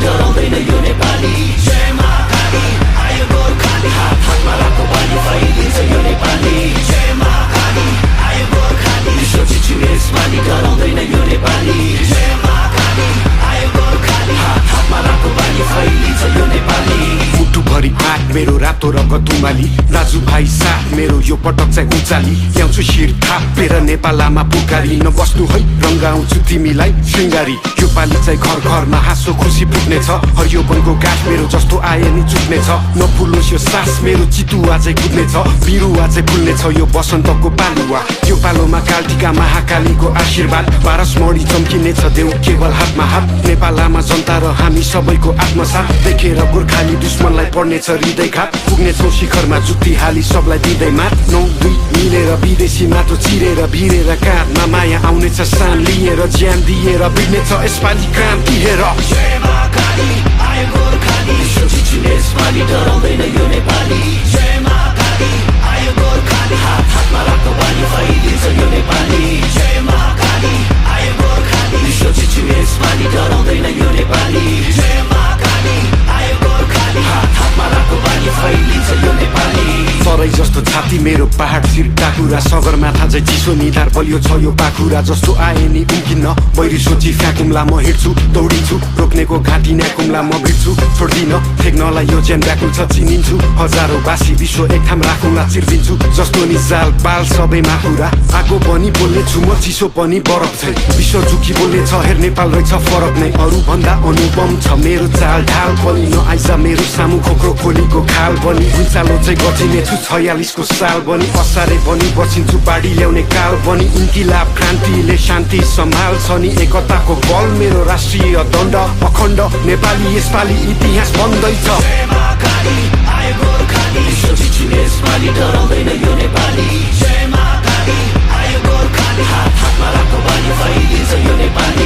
डराउँदैन यो नेपाली जय मा काली आयो गोर्खाली हात हातमा राखो बाली फैलिन्छ यो नेपाली जय मा काली आयो गोर्खाली सोचिछु यसपालि डराउँदैन यो नेपाली जय मा काली आयो गोर्खाली हात हातमा राखो बाली फैलिन्छ यो नेपाली मुटुभरि आँट मेरो रातो रगत उमाली दाजुभाइ साथ मेरो यो पटक चाहिँ उचाली ल्याउँछु शिर थापेर नेपालमा पुकारी नबस्नु है रङ्गाउँछु तिमीलाई शृङ्गारी यो पालि चाहिँ घर घरमा हाँसो खुसी पुग्नेछ हरियो वनको गाछ मेरो जस्तो आए नि चुक्नेछ नफुलोस् यो सास मेरो चितुवा चाहिँ कुद्नेछ बिरुवा चाहिँ फुल्नेछ यो बसन्तको पालुवा यो पालोमा कालटिका महाकालीको आशीर्वाद पारसमणि चम्किनेछ देउ केवल हातमा हात नेपालमा जनता र हामी सबैको आत्मसाथ देखेर गोर्खाली दुश्मनलाई पर्नेछ हृदयघात पुग्नेछौँ शिखरमा जुक्ति हाली सबलाई दिँदै मात 9-2 मिलेर विदेशी माटो चिरेर भिरेर काँधमा माया आउनेछ सान लिएर ज्यान दिएर बिग्नेछ यसपालि क्रान्ति हेर जय मा काली आयो गोर्खाली सोचिछु यसपालि डराउँदैन यो नेपाली जय मा काली आयो गोर्खाली हात हातमा राखो बाली फैलिन्छ यो नेपाली जय मा काली आयो गोर्खाली सोचिछु यसपालि डराउँदैन यो नेपाली जय मा काली आयो गोर्खाली हात हातमा राखो बाली फैलिन्छ यो नेपाली सरै जस्तो छाती मेरो पहाड शिर टाकुरा सगरमाथा चाहिँ चिसो निधार बलियो छ यो पाखुरा जस्तो आए नि उम्किन्न बैरी सोची फ्याकुम्ला म हिँड्छु दौडिन्छु रोक्नेको घाँटी न्याकुम्ला म भिड्छु छोड्दिन फेक्नलाई यो ज्यान व्याकुल छ चिनिन्छु हजारौँ बासी विश्व एक ठाम राखुम्ला चिर्दिन्छु जस्तो नि जाल बाल सबैमा कुरा आगो पनि बोल्ने छु म चिसो पनि बरफ छै विश्व झुकी बोल्ने छ हेर नेपाल रहेछ फरक नै अरू भन्दा अनुपम छ मेरो चाल ढाल पनि नआइज मेरो सामु खोक्रो खोलीको खाल पनि भुइँचालो चाहिँ गचिनेछु 46 को साल बनी असारे बनी बसिन्छु बाढी ल्याउने काल बनी इन्किलाब क्रान्तिले शान्ति सम्हाल्छ नि एकताको बल मेरो राष्ट्रिय दण्ड अखण्ड नेपाली यसपालि इतिहास बन्दैछ जय मा काली आयो गोर्खाली सोचिछु यसपालि डराउँदैन यो नेपाली जय मा काली आयो गोर्खाली हात हातमा राखो बाली फैलिन्छ यो नेपाली